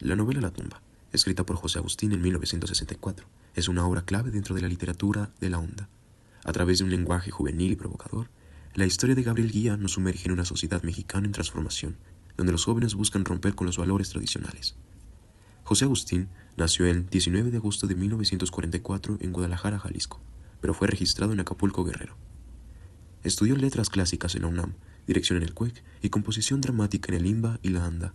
La novela La tumba, escrita por José Agustín en 1964, es una obra clave dentro de la literatura de la onda. A través de un lenguaje juvenil y provocador, la historia de Gabriel Guía nos sumerge en una sociedad mexicana en transformación, donde los jóvenes buscan romper con los valores tradicionales. José Agustín nació el 19 de agosto de 1944 en Guadalajara, Jalisco, pero fue registrado en Acapulco, Guerrero. Estudió letras clásicas en la UNAM, dirección en el CUEC y composición dramática en el IMBA y la ANDA.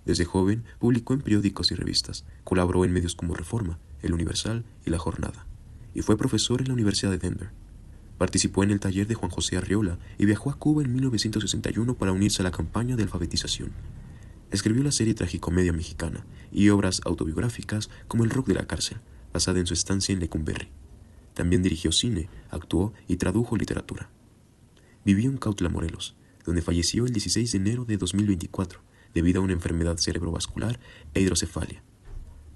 Desde joven publicó en periódicos y revistas, colaboró en medios como Reforma, El Universal y La Jornada, y fue profesor en la Universidad de Denver. Participó en el taller de Juan José Arriola y viajó a Cuba en 1961 para unirse a la campaña de alfabetización. Escribió la serie Tragicomedia Mexicana y obras autobiográficas como El Rock de la Cárcel, basada en su estancia en Lecumberri. También dirigió cine, actuó y tradujo literatura. Vivió en Cautla, Morelos, donde falleció el 16 de enero de 2024 debido a una enfermedad cerebrovascular e hidrocefalia.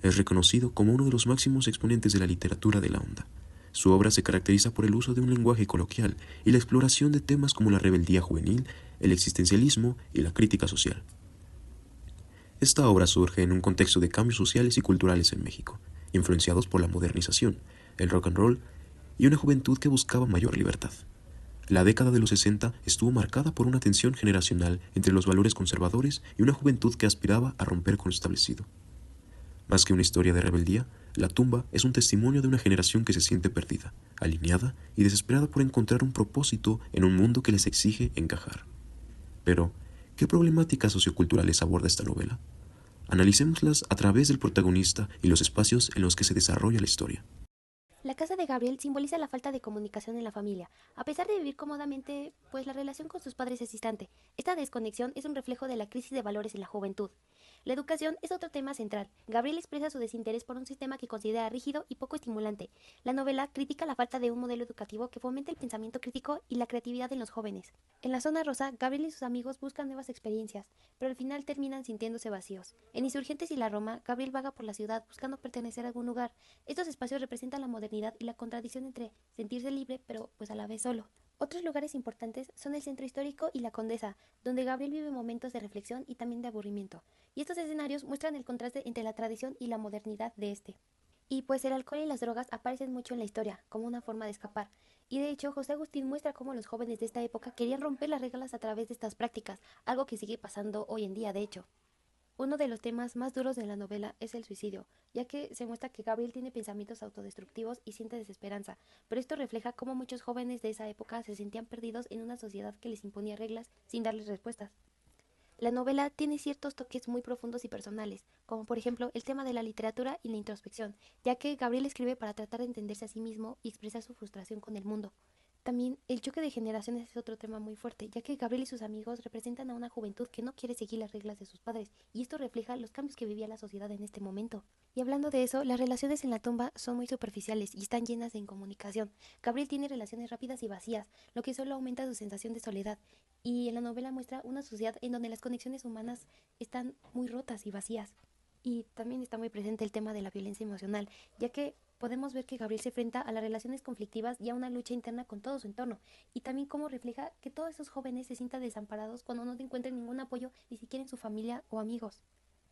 Es reconocido como uno de los máximos exponentes de la literatura de la onda. Su obra se caracteriza por el uso de un lenguaje coloquial y la exploración de temas como la rebeldía juvenil, el existencialismo y la crítica social. Esta obra surge en un contexto de cambios sociales y culturales en México, influenciados por la modernización, el rock and roll y una juventud que buscaba mayor libertad. La década de los 60 estuvo marcada por una tensión generacional entre los valores conservadores y una juventud que aspiraba a romper con lo establecido. Más que una historia de rebeldía, La tumba es un testimonio de una generación que se siente perdida, alineada y desesperada por encontrar un propósito en un mundo que les exige encajar. Pero, ¿qué problemáticas socioculturales aborda esta novela? Analicémoslas a través del protagonista y los espacios en los que se desarrolla la historia. La casa de Gabriel simboliza la falta de comunicación en la familia. A pesar de vivir cómodamente, pues la relación con sus padres es distante. Esta desconexión es un reflejo de la crisis de valores en la juventud. La educación es otro tema central. Gabriel expresa su desinterés por un sistema que considera rígido y poco estimulante. La novela critica la falta de un modelo educativo que fomente el pensamiento crítico y la creatividad en los jóvenes. En la zona rosa, Gabriel y sus amigos buscan nuevas experiencias, pero al final terminan sintiéndose vacíos. En Insurgentes y la Roma, Gabriel vaga por la ciudad buscando pertenecer a algún lugar. Estos espacios representan la modernidad y la contradicción entre sentirse libre pero pues a la vez solo. Otros lugares importantes son el centro histórico y la Condesa, donde Gabriel vive momentos de reflexión y también de aburrimiento. Y estos escenarios muestran el contraste entre la tradición y la modernidad de este. Y pues el alcohol y las drogas aparecen mucho en la historia, como una forma de escapar. Y de hecho, José Agustín muestra cómo los jóvenes de esta época querían romper las reglas a través de estas prácticas, algo que sigue pasando hoy en día, de hecho. Uno de los temas más duros de la novela es el suicidio, ya que se muestra que Gabriel tiene pensamientos autodestructivos y siente desesperanza, pero esto refleja cómo muchos jóvenes de esa época se sentían perdidos en una sociedad que les imponía reglas sin darles respuestas. La novela tiene ciertos toques muy profundos y personales, como por ejemplo el tema de la literatura y la introspección, ya que Gabriel escribe para tratar de entenderse a sí mismo y expresar su frustración con el mundo. También el choque de generaciones es otro tema muy fuerte, ya que Gabriel y sus amigos representan a una juventud que no quiere seguir las reglas de sus padres, y esto refleja los cambios que vivía la sociedad en este momento. Y hablando de eso, las relaciones en la tumba son muy superficiales y están llenas de incomunicación. Gabriel tiene relaciones rápidas y vacías, lo que solo aumenta su sensación de soledad, y en la novela muestra una sociedad en donde las conexiones humanas están muy rotas y vacías. Y también está muy presente el tema de la violencia emocional, ya que podemos ver que Gabriel se enfrenta a las relaciones conflictivas y a una lucha interna con todo su entorno, y también cómo refleja que todos esos jóvenes se sientan desamparados cuando no encuentran ningún apoyo ni siquiera en su familia o amigos.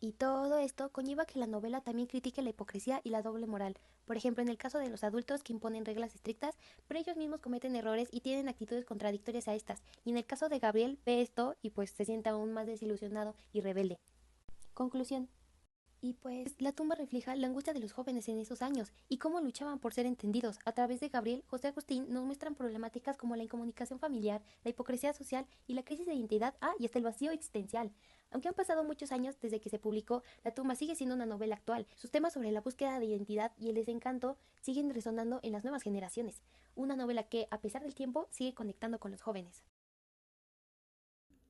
Y todo esto conlleva que la novela también critique la hipocresía y la doble moral. Por ejemplo, en el caso de los adultos que imponen reglas estrictas, pero ellos mismos cometen errores y tienen actitudes contradictorias a estas. Y en el caso de Gabriel, ve esto y pues se siente aún más desilusionado y rebelde. Conclusión. Y pues la tumba refleja la angustia de los jóvenes en esos años y cómo luchaban por ser entendidos. A través de Gabriel, José Agustín nos muestran problemáticas como la incomunicación familiar, la hipocresía social y la crisis de identidad, y hasta el vacío existencial. Aunque han pasado muchos años desde que se publicó, La tumba sigue siendo una novela actual. Sus temas sobre la búsqueda de identidad y el desencanto siguen resonando en las nuevas generaciones. Una novela que, a pesar del tiempo, sigue conectando con los jóvenes.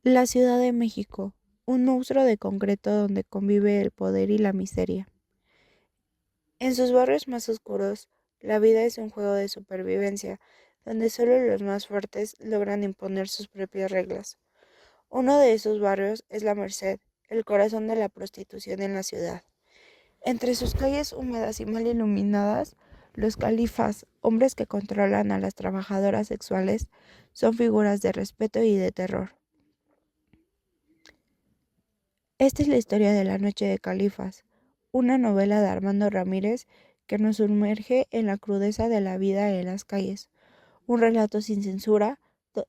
La Ciudad de México, un monstruo de concreto donde convive el poder y la miseria. En sus barrios más oscuros, la vida es un juego de supervivencia, donde solo los más fuertes logran imponer sus propias reglas. Uno de esos barrios es La Merced, el corazón de la prostitución en la ciudad. Entre sus calles húmedas y mal iluminadas, los califas, hombres que controlan a las trabajadoras sexuales, son figuras de respeto y de terror. Esta es la historia de La Noche de Califas, una novela de Armando Ramírez que nos sumerge en la crudeza de la vida en las calles, un relato sin censura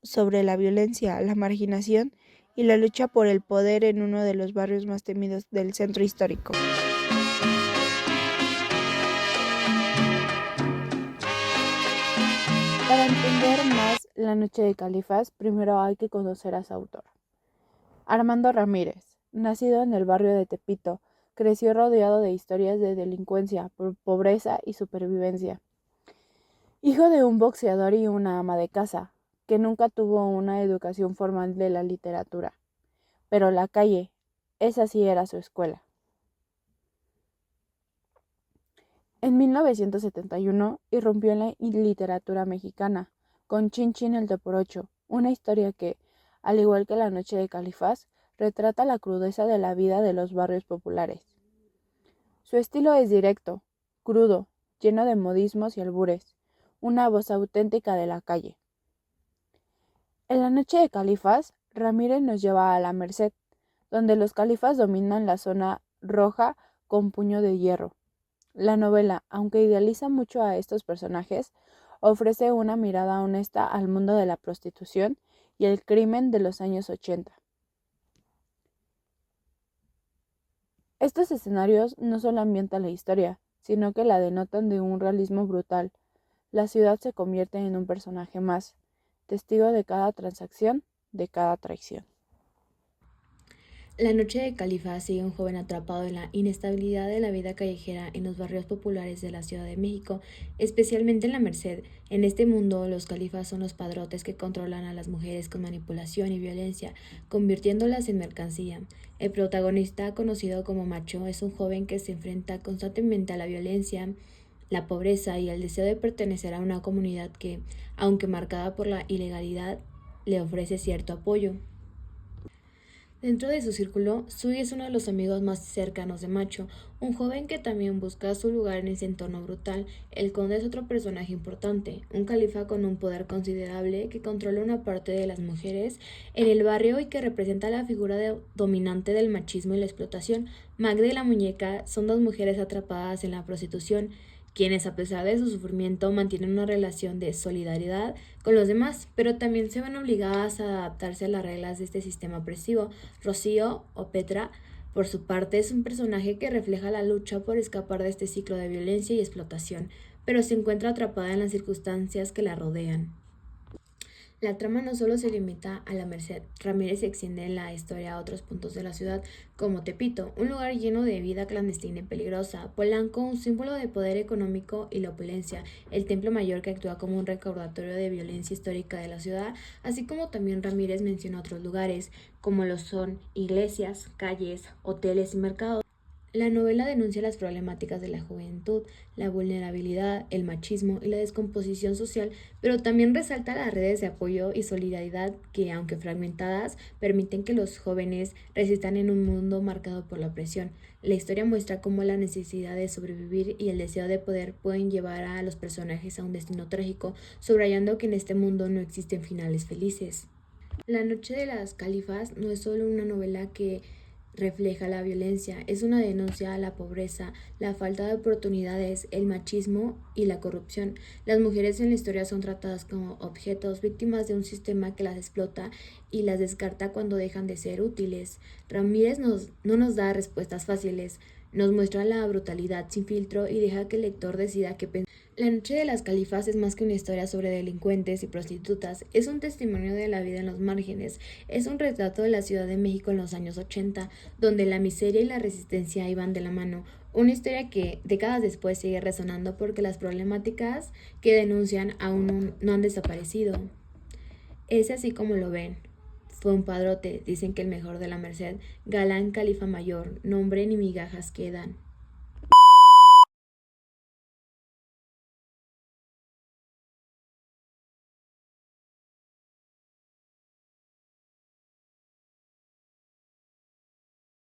sobre la violencia, la marginación y la lucha por el poder en uno de los barrios más temidos del centro histórico. Para entender más La Noche de Califas, primero hay que conocer a su autor. Armando Ramírez, nacido en el barrio de Tepito, creció rodeado de historias de delincuencia, pobreza y supervivencia. Hijo de un boxeador y una ama de casa, que nunca tuvo una educación formal de la literatura. Pero la calle, esa sí era su escuela. En 1971 irrumpió en la literatura mexicana, con Chin Chin el Toporocho, una historia que, al igual que La Noche de Califas, retrata la crudeza de la vida de los barrios populares. Su estilo es directo, crudo, lleno de modismos y albures, una voz auténtica de la calle. En La Noche de Califas, Ramírez nos lleva a la Merced, donde los califas dominan la zona roja con puño de hierro. La novela, aunque idealiza mucho a estos personajes, ofrece una mirada honesta al mundo de la prostitución y el crimen de los años 80. Estos escenarios no solo ambientan la historia, sino que la denotan de un realismo brutal. La ciudad se convierte en un personaje más, testigo de cada transacción, de cada traición. La Noche de Califas sigue a un joven atrapado en la inestabilidad de la vida callejera en los barrios populares de la Ciudad de México, especialmente en la Merced. En este mundo, los califas son los padrotes que controlan a las mujeres con manipulación y violencia, convirtiéndolas en mercancía. El protagonista, conocido como Macho, es un joven que se enfrenta constantemente a la violencia, la pobreza y el deseo de pertenecer a una comunidad que, aunque marcada por la ilegalidad, le ofrece cierto apoyo. Dentro de su círculo, Sui es uno de los amigos más cercanos de Macho, un joven que también busca su lugar en ese entorno brutal. El conde es otro personaje importante, un califa con un poder considerable que controla una parte de las mujeres en el barrio y que representa la figura dominante del machismo y la explotación. Magda y la muñeca son dos mujeres atrapadas en la prostitución, quienes a pesar de su sufrimiento mantienen una relación de solidaridad con los demás, pero también se ven obligadas a adaptarse a las reglas de este sistema opresivo. Rocío, o Petra, por su parte, es un personaje que refleja la lucha por escapar de este ciclo de violencia y explotación, pero se encuentra atrapada en las circunstancias que la rodean. La trama no solo se limita a la Merced. Ramírez se extiende en la historia a otros puntos de la ciudad, como Tepito, un lugar lleno de vida clandestina y peligrosa; Polanco, un símbolo de poder económico y la opulencia; el Templo Mayor, que actúa como un recordatorio de violencia histórica de la ciudad, así como también Ramírez menciona otros lugares, como lo son iglesias, calles, hoteles y mercados. La novela denuncia las problemáticas de la juventud, la vulnerabilidad, el machismo y la descomposición social, pero también resalta las redes de apoyo y solidaridad que, aunque fragmentadas, permiten que los jóvenes resistan en un mundo marcado por la opresión. La historia muestra cómo la necesidad de sobrevivir y el deseo de poder pueden llevar a los personajes a un destino trágico, subrayando que en este mundo no existen finales felices. La Noche de las Califas no es solo una novela que refleja la violencia, es una denuncia a la pobreza, la falta de oportunidades, el machismo y la corrupción. Las mujeres en la historia son tratadas como objetos, víctimas de un sistema que las explota y las descarta cuando dejan de ser útiles. Ramírez no nos da respuestas fáciles, nos muestra la brutalidad sin filtro y deja que el lector decida qué pensar. La Noche de las Califas es más que una historia sobre delincuentes y prostitutas, es un testimonio de la vida en los márgenes, es un retrato de la Ciudad de México en los años 80, donde la miseria y la resistencia iban de la mano, una historia que décadas después sigue resonando porque las problemáticas que denuncian aún no han desaparecido. Es así como lo ven. Fue un padrote, dicen que el mejor de la Merced, galán califa mayor, nombre ni migajas quedan.